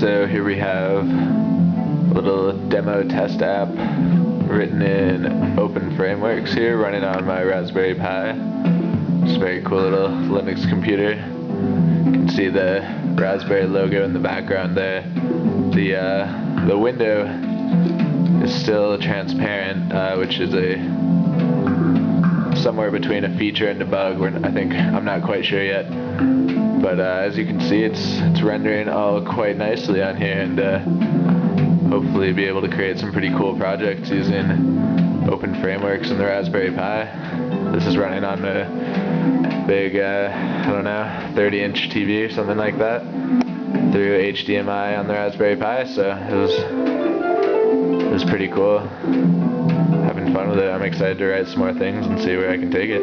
So here we have a little demo test app written in Open Frameworks here, running on my Raspberry Pi. It's a very cool little Linux computer. You can see the Raspberry logo in the background there. The window is still transparent, which is somewhere between a feature and a bug. I'm not quite sure yet. But as you can see, it's rendering all quite nicely on here, and hopefully be able to create some pretty cool projects using Open Frameworks and the Raspberry Pi. This is running on a big, I don't know, 30-inch TV or something like that through HDMI on the Raspberry Pi, so it was pretty cool. Having fun with it. I'm excited to write some more things and see where I can take it.